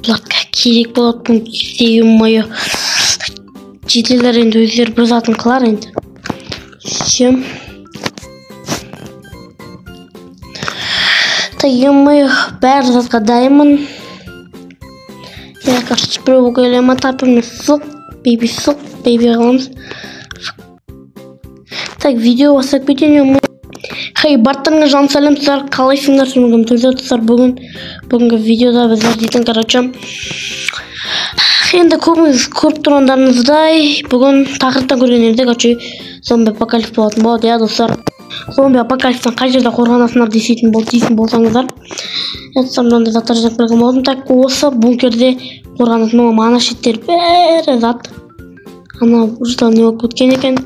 обладка керек болады бұл кезде мое. Жетелер енді өздері бір затын қылар енді. Всем. Так, ё-моё, бәрі затқа дайынмын. Я, короче, біреу ойлама тапымын. Сұқ, бейбі қаламыз. Так, видео бастап кетейін, ё-моё. Хей, бартыңыз жан сәлемсіздер, қалайсыңдар? Бүгінгі видеода біздер дейтін, короче. Енді көбіңіз көріп тұрғандарыңыздай, бүгін тақырыптан көргендерде, короче, зомби апокалипс болатын болады, иә, достар. Зомби апокалипстан қай жерде қорғанасыңдар дейтін болсаңыздар. Достар, мынандай заттар жинап берген болдым. Так, осы бункерде қорғанатын мана шеттер бәрі зат. Ана жұртал не болып кеткен екен.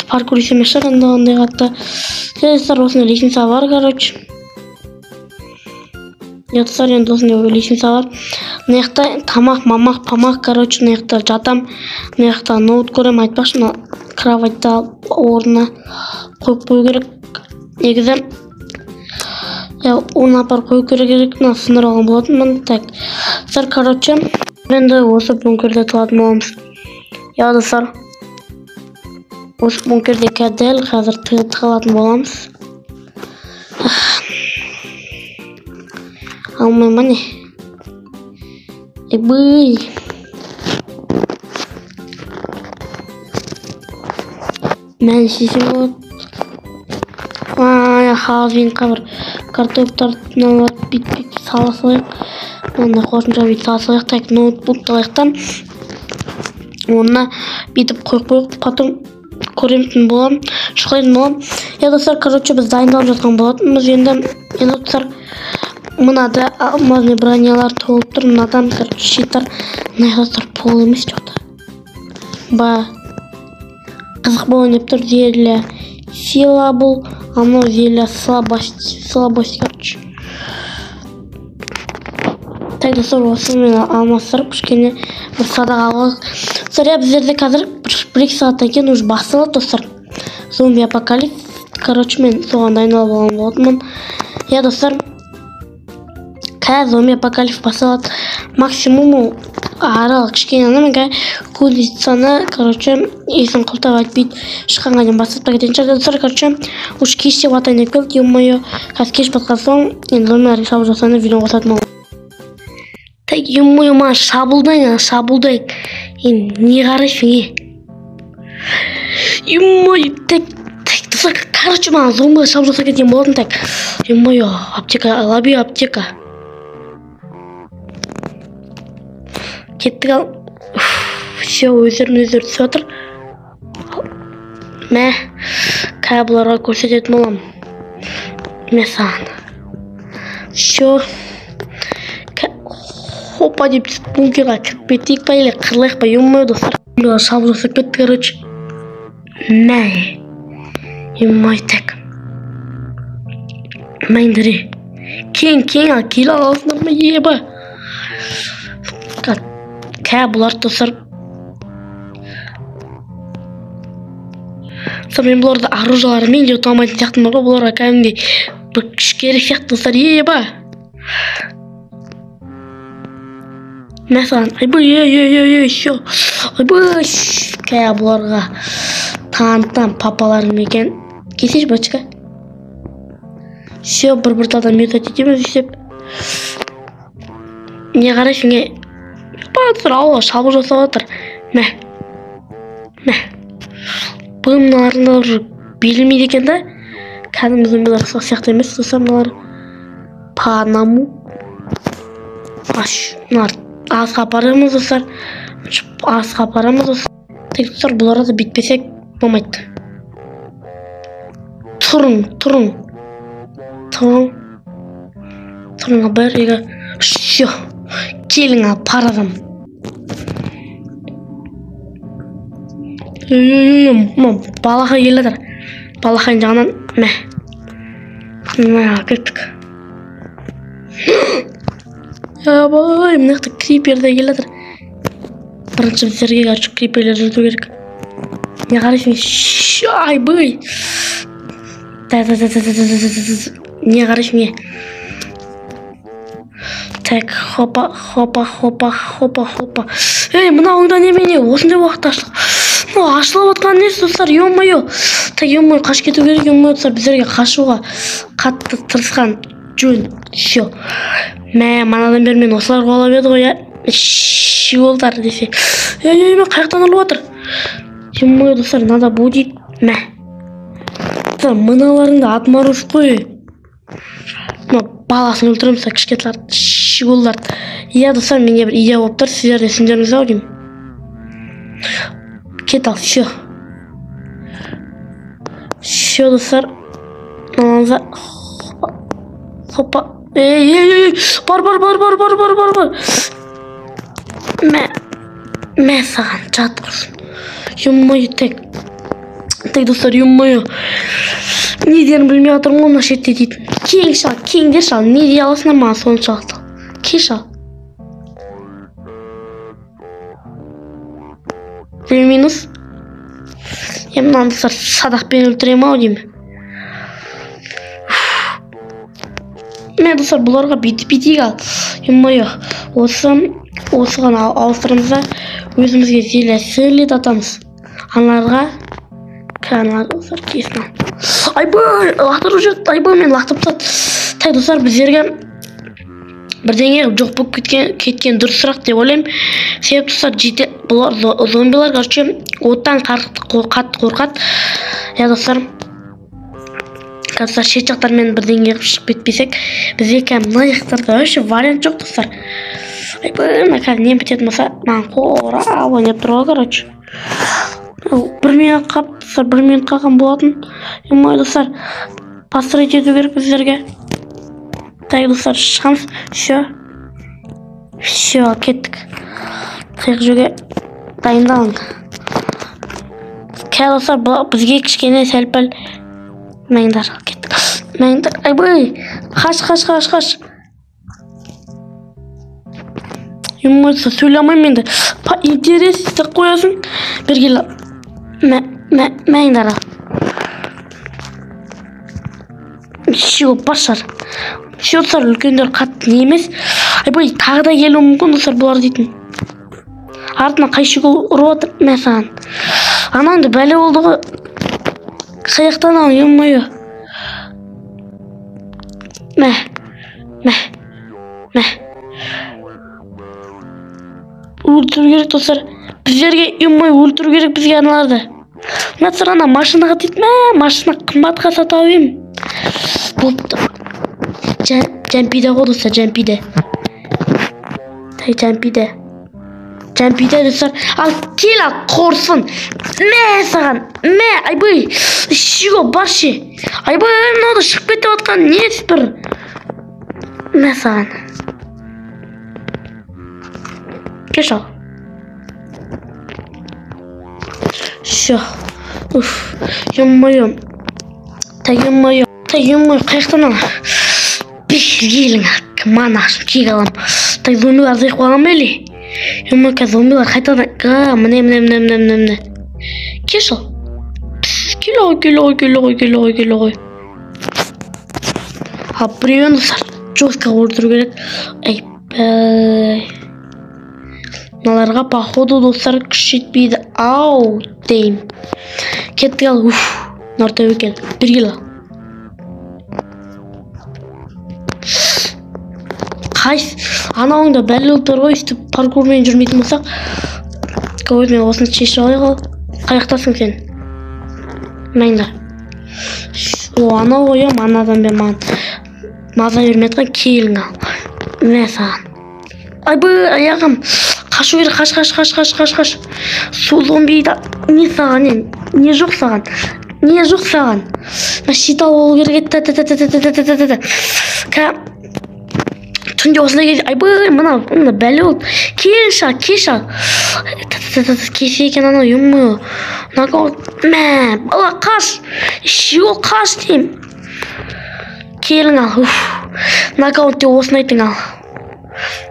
Паркур есеме шығар, енді ондай қатты. Достар, осындай лестница бар, короче. Достар, енді осындай лестница бар. Мына жақта тамақ, короче, мына жақта жатам. Мына жақта ноут көрем, айтпақшы, мына кроватьта орнына қойып қою керек. Негізі оны апарып қою керек, мына сындырып алған болатын. Так, достар, короче, енді осы бункерде тұратын боламыз. Я, достар, осы бункерде дәл қазір тығылатын боламыз. Алмайма не? Бұй. Мән шешім болады. Халвин қабір картоптарды бит сала салайық. Онда қосымша бит сала салайық. Так, ноутбукты алайықтан. Онына битіп қойып, потом көремтін болам, шықлайтын болам. Я, достар, короче, біз дайындалып жатқан болатынбыз. Енді достар, мынада алмазный бронялар толып тұр. Мынадан, короче, щиттар. Мына достар, пол емес жоқта. Қызық болайын деп тұр. Зелья сила бұл, анау зелья слабость, короче. Так, достар, осы мен алмастырып кішкене бір садаға алып. Достар, біздерде қазір 1-2 сағаттан кейін уже басталады, достар. Зомби апокалипс. Короче, мен соған дайындалып алған болатынмын. Я, достар, қазір зомби апокалипс басталады. Максимуму аралық кішкене мен кулицаны, короче, есін құлтап айтпейді. Шыққанға дейін бастап кететін шығар. Достар, короче, уж кеш деп атайын деп келді. Ё-моё, қазір кеш батқан соң, енді зомбилерге шабуыл жасағанда видео қосатын болдым. Так, ё-моё, маған шабуылдайын. Енді не қарайсың, ё-моё, так, достар, короче, маған зомбилер шабуыл жасап кеткен болатын. Так, ё-моё, аптека, лоби аптека. Кеттік ал. Все, өздерін түсіп отыр. Мә, бұларға көрсететін болам. Мә саған. Все. Хопа деп бункерға кіріп кетейік па, или қырлайық па, ё-моё, достар. Шабуыл жасап кетті, короче. Мә. Ё-моё, так. Мәйіндіре. Кең, ал, кел аласыңдар ма, еба. Бұлар, достар. Мен бұларды оружияларымен де ұтамайтын сияқтым бар ғой, бұларға кәдімгідей бір күш керек сияқты, достар, еба. Мәсаған, айбай, шо. Айбай, бұларға танытам папаларым екен. Кесеш, бачка. Шо, бір талдан метод етеміз, есеп. Не қарайсың, Достар, ауға шабуыл жасап отыр. Мә. Бұл мыналарында уже белмейді екен да. Кәдімгі зомбилар сияқты емес, достар, мыналар. Панаму. Мыналар асқа апарамыз, достар. Так, достар, бұларға да бітпесек болмайды. Тұрың. Бәр, еға. Шо. Келің ал, парадам. Балаға келедір. Балақайын жағынан, кеттік. Бай, мұнақты крипперді келедір. Бірінші біздерге қаршы крипперлер жүрді керек. Не қарайсың? Шай, бай. Не қарайсың? Так, хопа. Ей, мынауыңда немене? Осындай уақытта ашылып отқан несі достар, ё-моё. Так, ё-моё, қашып кету керек, ё-моё достар, біздерге қашуға қатты тырысқан жөн. Всё. Манадан бері мен осылар қуалап еді ғой, я. Щиолдар десе. Ей, мен қаяқтан ұрып отыр. Ё-моё достар, надо будет. Мыналарыңды атмаруш қой. Баласын өлтіреміз, кішкетларды, щиолдарды. Иә достар, менде бір идея болып тұр, сіздер де түсіндеріңіз ау деймін. Кет ал, всё. Всё достар. Мыналарыңызға. Хопа. Ей, бар. Саған жат құрсын. Ё-моё, так достар, ё-моё. Не дерін білмей отырмын ғой, мына шетте дейтін. Кеңдер шал, не дей аласыңдар маған соншалықты. Ке шал. Минус. Мынаны достар садақпен өлтірем ау деймін. Мен достар бұларға бүйтіп ал. Ё-моё, осыған ауыстырымызда өзімізге зеле атамыз. Аналарға канал достар кесін. Айбай, лақтырып жүрді. Айбай, мен лақтырып тастады. Так достар, біздерге бірдеңе жоқ болып кеткен дұрысырақ деп ойлаймын. Себеп достар, бұлар зомбилар, короче, оттан қатты қорқады. Я достар, қазір шет жақтармен бірдеңе шығып кетпесек, бізге кәм мына вообще вариант жоқ достар. Айбай, қазір не бітетін болса, маған қора ойнап тұруға, короче. 1 минут қалған болатын. Ё-моё достар, построить ету керек біздерге. Так достар, шығамыз. Всё, кеттік. Қиық жүге дайындалың. Кәл достар, бізге кішкене сәл-пәл. Мәңдар, кеттік. Айбай, қаш. Ё-моё, сөйлемеймін енді. Интересті қоясың. Бергелі. Мәңдар ал. Щио, башар. Щио достар, үлкендер қатты не емес. Айбай, тағы да келу мүмкін достар бұлар дейтін. Артына қайшығы ұрып отыр. Саған. Анаңды бәле болды ғой. Қаяқтан ал, ё-моё. Өлтіру керек достар. Біздерге, ё-моё, өлтіру керек бізге аналарды. Достар, ана машинаға дейді. Машина қымбатқа сатып алайын. Болыпты. Джампиде ғой достар, джампиде. Джампиде достар. Ал кел ал, қорсын. Саған. Айбай. Щиго, баршы. Айбай, мынауды шығып кетіп отқан. Несі бір. Саған. Кешал. Всё. Ё-моё. Қаяқтан ал. Елің мана ашып кек алам. Так зомбилар зайық болған бәлі. Ё-моё, қазір зомбилар қайтадан. Міне. Кешал. Келі ғой. Ал біреуін жестко өлтіру керек. Айбай. Мыналарға походу достар күш жетпейді. Ау, дейм. Кеттік ал. Нарта өкен. Бергел ал. Анауыңда бәлі ұлттар ғой, үстіп паркурмен жүрмейтін болсақ. Көбет мен осыны шешіп алайық ал. Қаяқтасың сен? Мәңді. Анау ғой, анадан бен маған маза бермейтқан келің ал. Саған. Айбай, аяғым. Қашу керек, қаш. Сол зомбида. Не саған, не жоқ саған. Щитал болу керек. Түнде осылай кезде, айбай, мына бәлі болды. Кешал. Кесе екен анау, ё-моё. Бала қаш. Щиол қаш дейм. Келің ал. Нокаутте осыны айтың ал.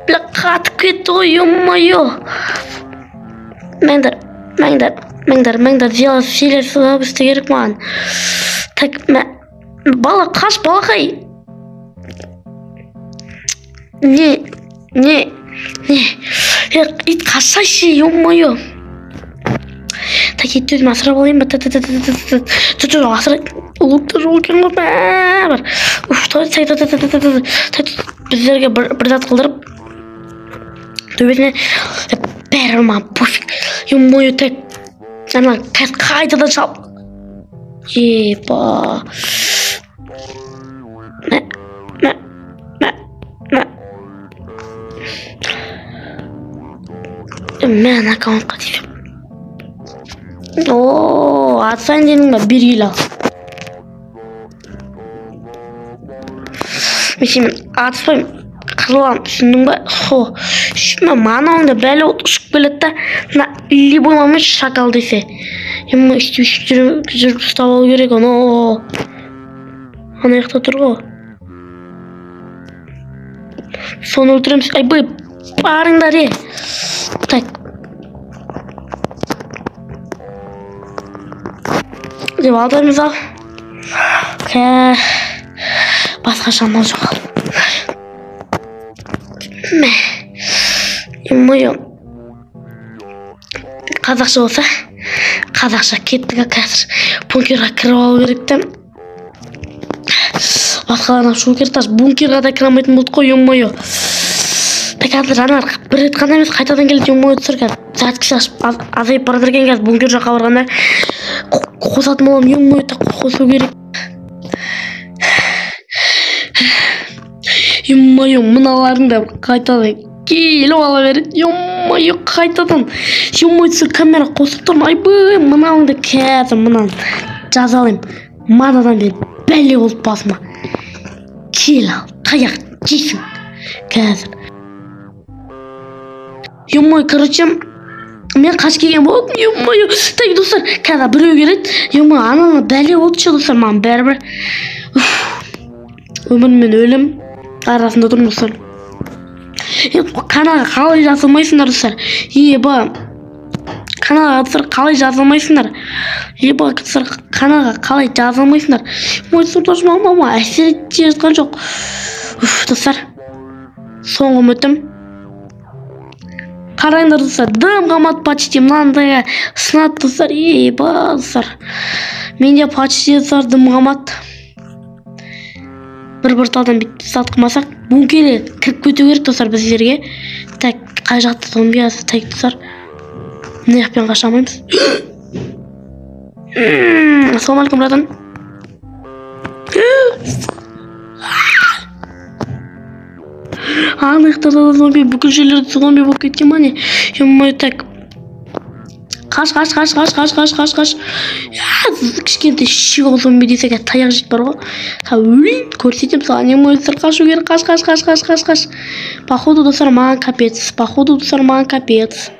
Бля, қатып кетті ғой, ё-моё. Мәңдар, зелер сылап істе керек маған. Так, бала қаш, балақай. Не, Не? Ит қашайшы, ё-моё. Так, итті өзім асырап алайын ба? Тұр, асырай. Ұлықты жол екен ғой, бәрі. Біздерге бір зат қылдырып. Төбесіне бәрі ма, пофиг. Ё-моё, так. Ана, қайтадан шал. Епа. Мен аккаунтқа деймін. Атсайын дедің ба, бергейл ал. Мен атыспайым, қырылам, түсіндің ба? Манауында бәлі ұшып келеді да, либо мамын шакал десе. Ема жүріп ұстап алу керек, ана яқта тұр ғой. Соны өлтіреміз. Айбай, барыңдар е. Так. Деп алдымыз ал. Басқа шамал жоқ. Ема-ё. Қазақша болса, қазақша кеттігі қазір. Бункерға кіріп алу керекті. Басқаларына шу керек, бункерға да кірамайтын болды қой, ема-ё. Қазір жанар бір рет қана емес қайтадан келді, ё-моё, түсірген. Заткісі азайып бара берген қазір бункер жаққа барғанда қосатын болам, ё-моё, қосу керек. Ё-моё, мыналарын да қайтадан келіп ала береді, ё-моё, қайтадан. Ё-моё, түсір камера қосып тұрмын, айбай, мынауыңды қазір мынаны жазалайым. Манадан бері бәле болып басыма. Кел ал, таяқ жейсің қазір. Ё-моё, короче, мен қаш келген болдым, ё-моё. Так, достар, қазір біреу келеді. Ё-моё, ананы бәле болды ше, достар, маған бәрібір. Өмір мен өлім арасында тұрмын, достар. Каналға қалай жазылмайсыңдар, достар. Каналға достар қалай жазылмайсыңдар. Достар, каналға қалай жазылмайсыңдар. Ой, достар, мама әсер етте жатқан жоқ. Достар, соңғы үмітім. Қарайындар, достар, дым қамат почти мынандайға сынады, достар. Достар, менде почти, достар, дым қамат. Бір талдан бітті салт қымасақ, бункерге кіріп көту керек, достар, біздерге. Так, қай жақты зомби азы, так, достар. Мына жақпен қашамаймыз. Ассалаумалейкум, братан. Ана жақтарда зомби, бүкіл жерлерді зомби болып кеткен ма не? Ё-моё, так. Қаш. Кішкентай шиғыл зомби десек, таяқ жейді бар ғой. Өлейін, көрсетем саған, ё-моё, достар, қашу керек, қаш. Походу, достар, маған капец. Походу, достар, маған капец.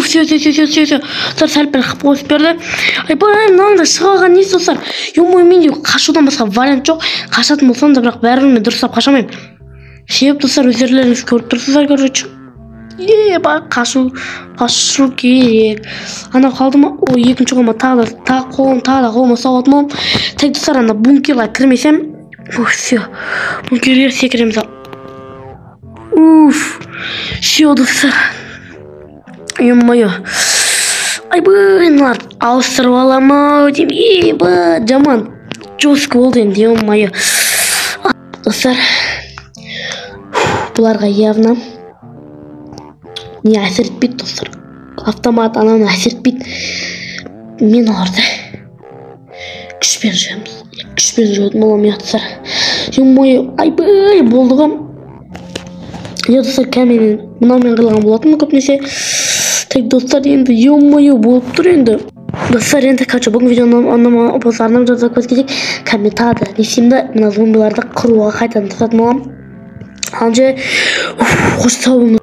Все. Достар, сәлпіл қып қосып берді. Айбай, мынаңда шығалған несі, достар. Ё-моё, менде қашудан басқа вариант жоқ. Қашатын болсам да, бірақ бәрін дұрыстап қашамаймын. Себеп, достар, өздеріңіз көріп тұрсыздар, короче. Қашу керек. Ана қалды ма? Екінші қолыма тағы қолыма сауатын болам. Так, достар, ана бункерға кірмесем. Все. Бункерге секіреміз ал. Все, достар. Ё-моё. Айбай, мыналар ауыстырып аламау деймін. Жаман. Жестко болды енді, ё-моё. Достар, бұларға явно не әсер етпейді, достар. Автомат ананы әсер етпейді. Мен оларды күшпен жүремін болам, достар. Ё-моё, айбай, болды ғой. Достар, кәменен мынамен қылған болатын көпнесе. Так, достар, енді ё-моё болып тұр енді. Достар, енді қача бүгін видеоны опасарынан жазып көткедек. Комментарда несемді мына зомбиларды құруға қайтадан тасатын болам. Анже, қош сау болыңыз.